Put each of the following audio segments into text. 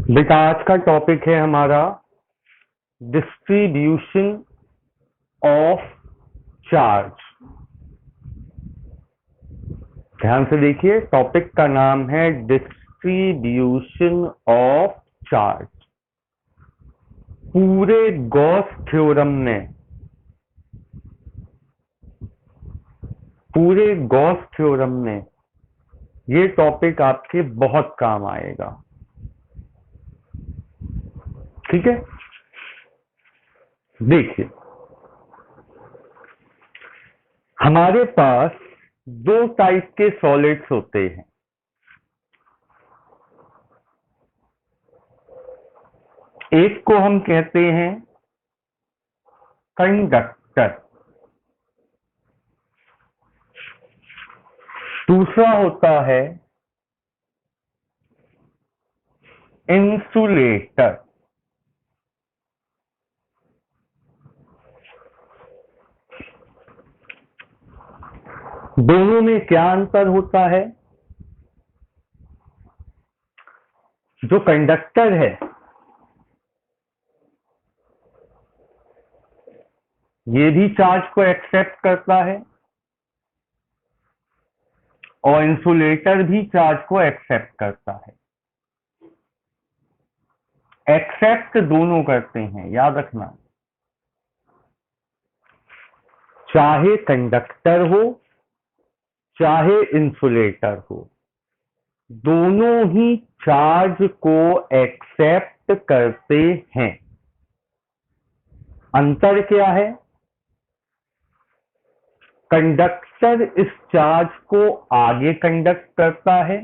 बेटा आज का टॉपिक है हमारा डिस्ट्रीब्यूशन ऑफ चार्ज। ध्यान से देखिए, टॉपिक का नाम है डिस्ट्रीब्यूशन ऑफ चार्ज। पूरे गॉस थ्योरम में ये टॉपिक आपके बहुत काम आएगा। ठीक है, देखिए हमारे पास दो टाइप के सॉलिड्स होते हैं। एक को हम कहते हैं कंडक्टर, दूसरा होता है इंसुलेटर। दोनों में क्या अंतर होता है? जो कंडक्टर है ये भी चार्ज को एक्सेप्ट करता है और इंसुलेटर भी चार्ज को एक्सेप्ट करता है। एक्सेप्ट दोनों करते हैं, याद रखना। चाहे कंडक्टर हो चाहे इंसुलेटर हो, दोनों ही चार्ज को एक्सेप्ट करते हैं। अंतर क्या है? कंडक्टर इस चार्ज को आगे कंडक्ट करता है,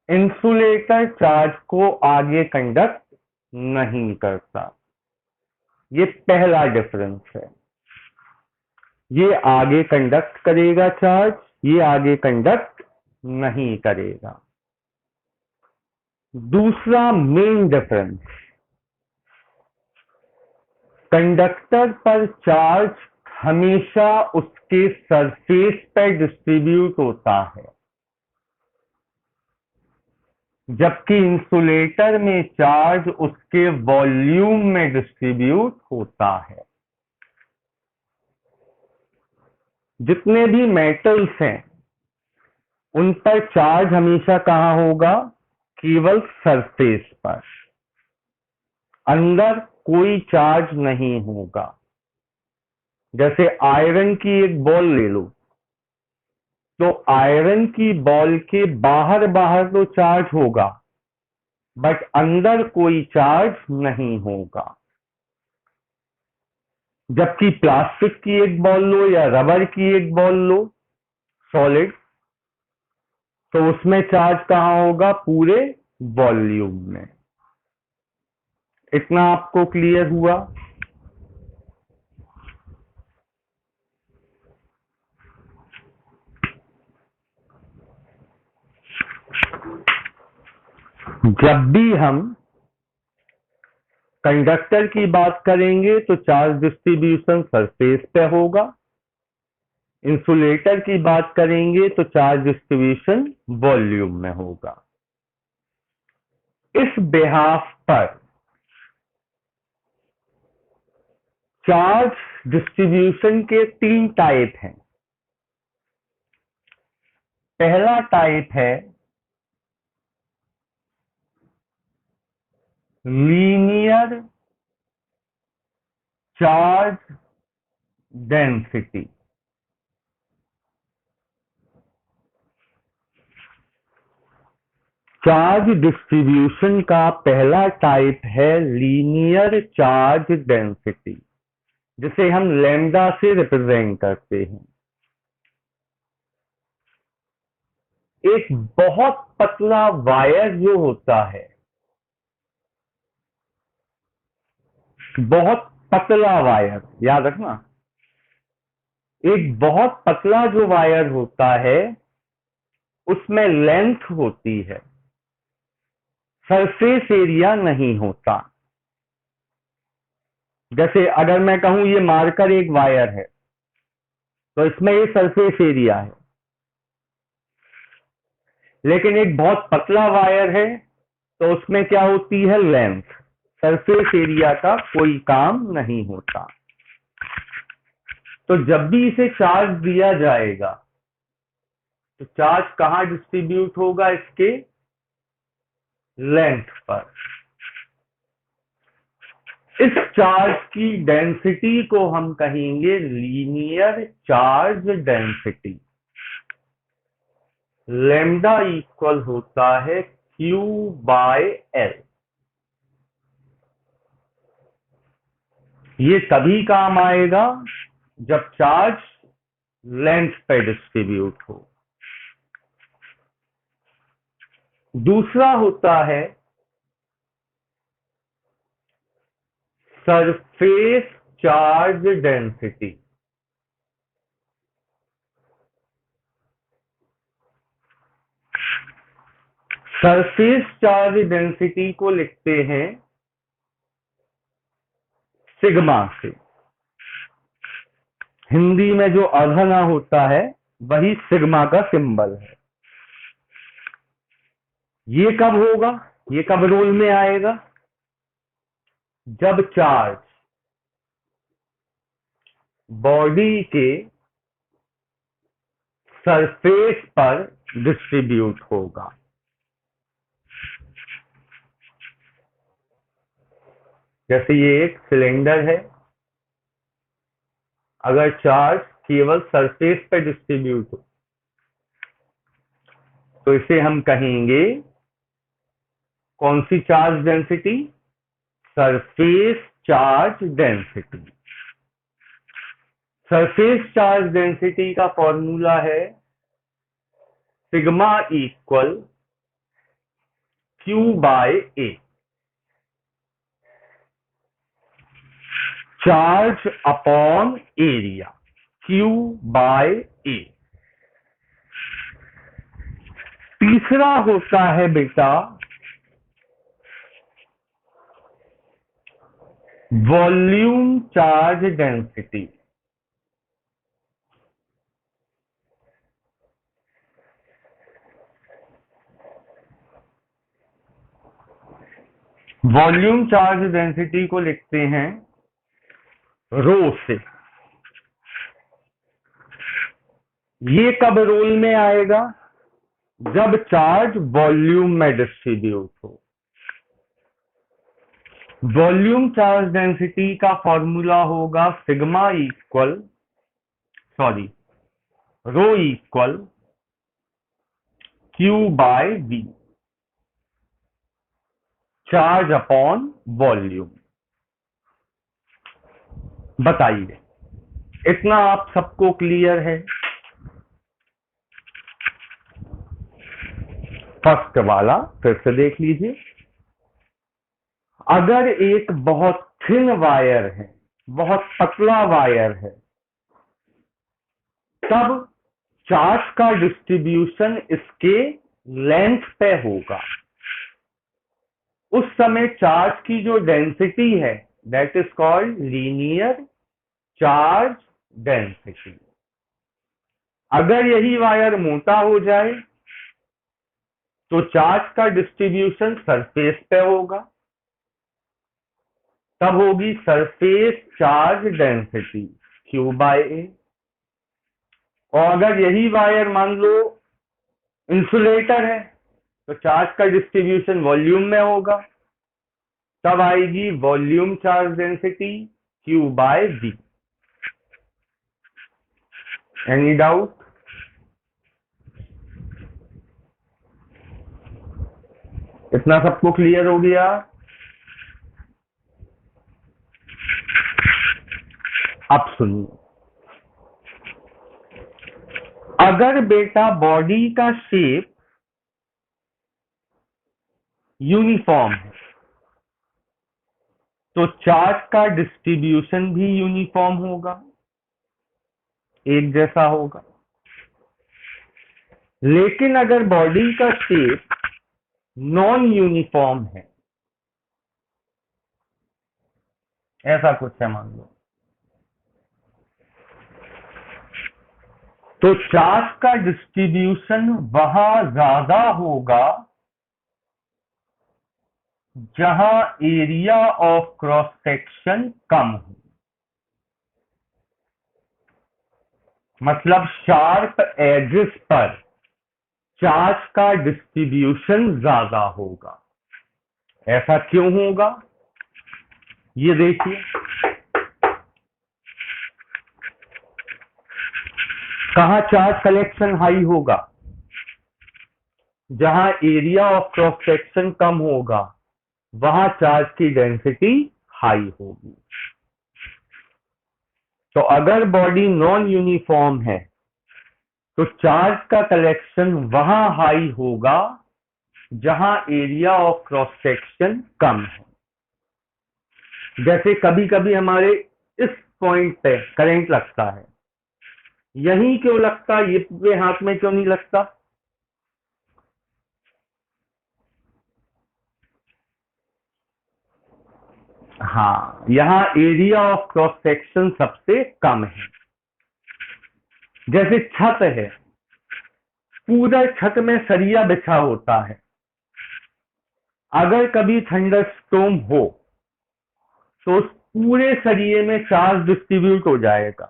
इंसुलेटर चार्ज को आगे कंडक्ट नहीं करता। ये पहला डिफरेंस है। ये आगे कंडक्ट करेगा चार्ज, ये आगे कंडक्ट नहीं करेगा। दूसरा मेन डिफरेंस, कंडक्टर पर चार्ज हमेशा उसके सरफेस पर डिस्ट्रीब्यूट होता है, जबकि इंसुलेटर में चार्ज उसके वॉल्यूम में डिस्ट्रीब्यूट होता है। जितने भी मेटल्स हैं उन पर चार्ज हमेशा कहाँ होगा? केवल सरफेस पर, अंदर कोई चार्ज नहीं होगा। जैसे आयरन की एक बॉल ले लो, तो आयरन की बॉल के बाहर तो चार्ज होगा, बट अंदर कोई चार्ज नहीं होगा। जबकि प्लास्टिक की एक बॉल लो या रबर की एक बॉल लो सॉलिड, तो उसमें चार्ज कहाँ होगा? पूरे वॉल्यूम में। इतना आपको क्लियर हुआ? जब भी हम कंडक्टर की बात करेंगे तो चार्ज डिस्ट्रीब्यूशन सरफेस पे होगा, इंसुलेटर की बात करेंगे तो चार्ज डिस्ट्रीब्यूशन वॉल्यूम में होगा। इस बिहाफ पर चार्ज डिस्ट्रीब्यूशन के तीन टाइप हैं। पहला टाइप है linear charge density. Charge distribution का पहला टाइप है लीनियर चार्ज डेंसिटी, जिसे हम लैम्डा से रिप्रेजेंट करते हैं। एक बहुत पतला वायर जो होता है, बहुत पतला वायर, याद रखना, एक बहुत पतला जो वायर होता है उसमें लेंथ होती है, सरफेस एरिया नहीं होता। जैसे अगर मैं कहूं ये मार्कर एक वायर है, तो इसमें ये सरफेस एरिया है। लेकिन एक बहुत पतला वायर है तो उसमें क्या होती है, लेंथ। सरफेस एरिया का कोई काम नहीं होता। तो जब भी इसे चार्ज दिया जाएगा तो चार्ज कहां डिस्ट्रीब्यूट होगा, इसके लेंथ पर। इस चार्ज की डेंसिटी को हम कहेंगे linear charge density. Lambda equal होता है Q/L। ये तभी काम आएगा जब चार्ज लेंथ पे डिस्ट्रीब्यूट हो। दूसरा होता है surface charge density. Surface charge density को लिखते हैं सिग्मा से। हिंदी में जो अधना होता है वही सिग्मा का सिंबल है। ये कब होगा, ये कब रोल में आएगा, जब चार्ज बॉडी के सरफेस पर डिस्ट्रीब्यूट होगा। जैसे ये एक सिलेंडर है, अगर चार्ज केवल सरफेस पर डिस्ट्रीब्यूट हो तो इसे हम कहेंगे कौन सी charge density, surface charge density. Surface charge density का फॉर्मूला है sigma equal Q/A। Charge upon area, Q/A। तीसरा होता है बेटा volume charge density. Volume charge density को लिखते हैं रो से। ये कब रोल में आएगा, जब चार्ज वॉल्यूम में डिस्ट्रीब्यूट हो। वॉल्यूम चार्ज डेंसिटी का फॉर्मूला होगा sigma equal rho equal Q/V, charge upon volume. बताइए, इतना आप सबको क्लियर है? फर्स्ट वाला फिर से देख लीजिए। अगर एक बहुत थिन वायर है, बहुत पतला वायर है, तब चार्ज का डिस्ट्रीब्यूशन इसके लेंथ पे होगा। उस समय चार्ज की जो डेंसिटी है that is called linear charge density. अगर यही वायर मोटा हो जाए तो चार्ज का डिस्ट्रीब्यूशन सरफेस पे होगा, तब होगी सरफेस चार्ज डेंसिटी Q/A। और अगर यही वायर मान लो इंसुलेटर है तो चार्ज का डिस्ट्रीब्यूशन वॉल्यूम में होगा, तब आएगी volume charge density Q/V। Any doubt? इतना सबको क्लियर हो गया? अब सुनिए, अगर बेटा बॉडी का शेप यूनिफॉर्म है तो चार्ज का डिस्ट्रीब्यूशन भी यूनिफॉर्म होगा, एक जैसा होगा। लेकिन अगर बॉडी का शेप नॉन यूनिफॉर्म है, ऐसा कुछ है मान लो, तो चार्ज का डिस्ट्रीब्यूशन वहां ज्यादा होगा जहां एरिया ऑफ क्रॉस सेक्शन कम हो, मतलब शार्प एजेस पर चार्ज का डिस्ट्रीब्यूशन ज्यादा होगा। ऐसा क्यों होगा, ये देखिए। कहां चार्ज कलेक्शन हाई होगा, जहां एरिया ऑफ क्रॉस सेक्शन कम होगा वहां चार्ज की डेंसिटी हाई होगी। तो अगर बॉडी नॉन यूनिफॉर्म है तो चार्ज का कलेक्शन वहां हाई होगा जहां एरिया ऑफ क्रॉस सेक्शन कम है। जैसे कभी कभी हमारे इस पॉइंट पे करंट लगता है, यहीं क्यों लगता, ये पूरे हाथ में क्यों नहीं लगता? हाँ, यहाँ एरिया ऑफ क्रॉस सेक्शन सबसे कम है। जैसे छत है, पूरा छत में सरिया बिछा होता है, अगर कभी थंडरस्टॉर्म हो तो उस पूरे सरिये में चार्ज डिस्ट्रीब्यूट हो जाएगा,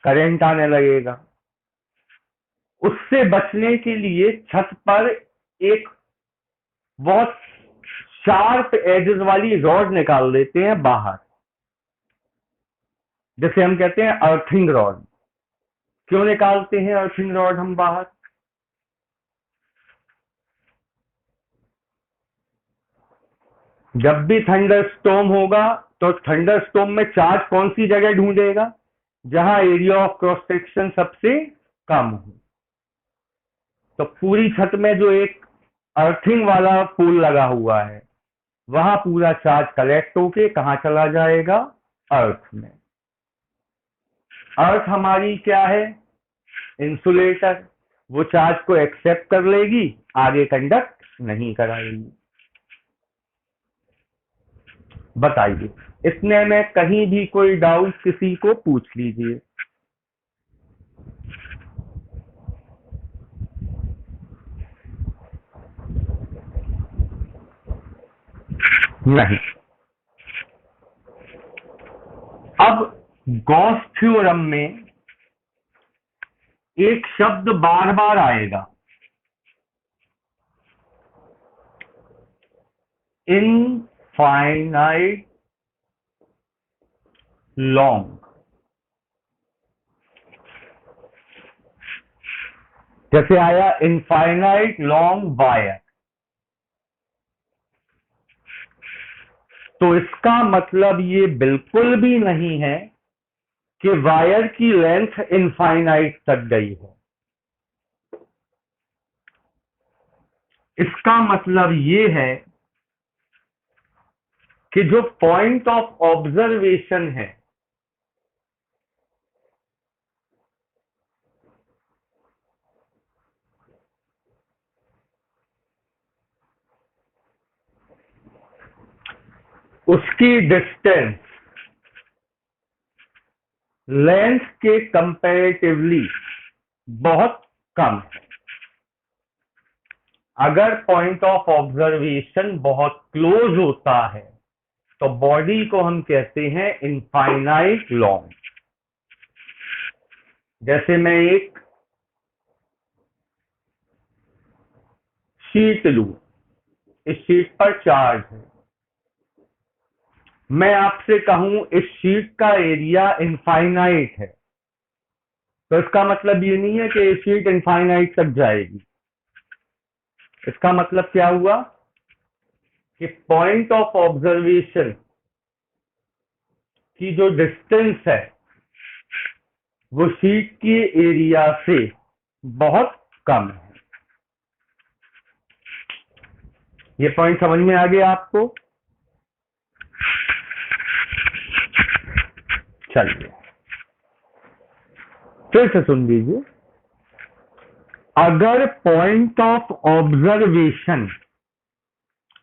करंट आने लगेगा। उससे बचने के लिए छत पर एक बहुत शार्प एजेस वाली रॉड निकाल देते हैं बाहर, जैसे हम कहते हैं अर्थिंग रॉड। क्यों निकालते हैं अर्थिंग रॉड हम बाहर? जब भी थंडरस्टॉर्म होगा तो थंडरस्टॉर्म में चार्ज कौन सी जगह ढूंढेगा, जहां एरिया ऑफ क्रॉस सेक्शन सबसे कम हो। तो पूरी छत में जो एक अर्थिंग वाला पोल लगा हुआ है, वहां पूरा चार्ज कलेक्ट होके कहां चला जाएगा, अर्थ में। अर्थ हमारी क्या है, इंसुलेटर। वो चार्ज को एक्सेप्ट कर लेगी, आगे कंडक्ट नहीं कराएगी। बताइए, इतने में कहीं भी कोई डाउट किसी को पूछ लीजिए। नहीं। अब गॉस थ्योरम में एक शब्द बार बार आएगा, इनफाइनाइट लॉन्ग। जैसे आया इनफाइनाइट लॉन्ग वायर, तो इसका मतलब ये बिल्कुल भी नहीं है कि वायर की लेंथ इनफाइनाइट तक गई है। इसका मतलब ये है कि जो पॉइंट ऑफ ऑब्जर्वेशन है, उसकी डिस्टेंस लेंथ के कंपैरेटिवली बहुत कम है। अगर पॉइंट ऑफ ऑब्जर्वेशन बहुत क्लोज होता है तो बॉडी को हम कहते हैं इनफाइनाइट लॉन्ग। जैसे मैं एक शीट लूं, इस शीट पर चार्ज है, मैं आपसे कहूं इस शीट का एरिया इनफाइनाइट है, तो इसका मतलब ये नहीं है कि ये शीट इनफाइनाइट तक जाएगी। इसका मतलब क्या हुआ कि पॉइंट ऑफ ऑब्जर्वेशन की जो डिस्टेंस है वो शीट के एरिया से बहुत कम है। ये पॉइंट समझ में आ गया आपको? चलिए फिर से सुन लीजिए। अगर पॉइंट ऑफ ऑब्जर्वेशन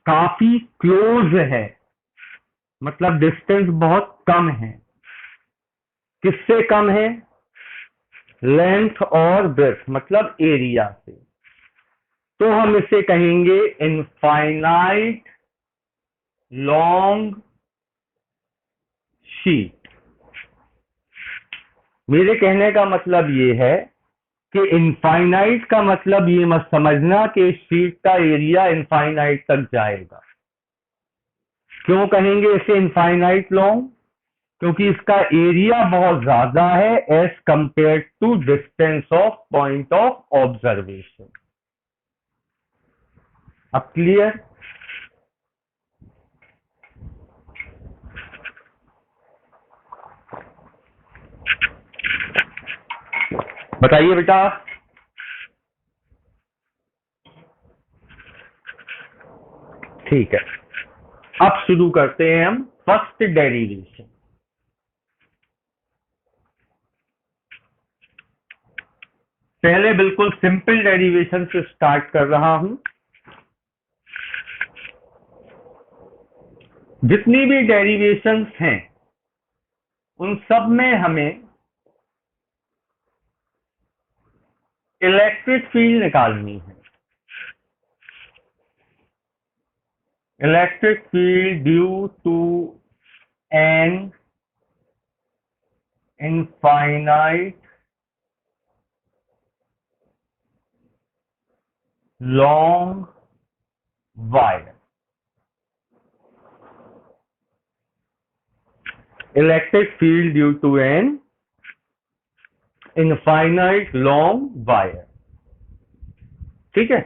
काफी क्लोज है, मतलब डिस्टेंस बहुत कम है, किससे कम है, लेंथ और ब्रेड्थ मतलब एरिया से, तो हम इसे कहेंगे इनफाइनाइट लॉन्ग शीट। मेरे कहने का मतलब ये है कि इनफाइनाइट का मतलब ये मत समझना कि शीट का एरिया इनफाइनाइट तक जाएगा। क्यों कहेंगे इसे इनफाइनाइट लॉन्ग? क्योंकि इसका एरिया बहुत ज्यादा है as compared to distance of point of observation. अब क्लियर? बताइए बेटा। ठीक है, अब शुरू करते हैं हम फर्स्ट डेरिवेशन। पहले बिल्कुल सिंपल डेरिवेशन से स्टार्ट कर रहा हूं। जितनी भी डेरिवेशंस हैं उन सब में हमें इलेक्ट्रिक फील्ड निकालनी है। Electric field due to an infinite long wire. Electric field due to an infinite long wire. ठीक है,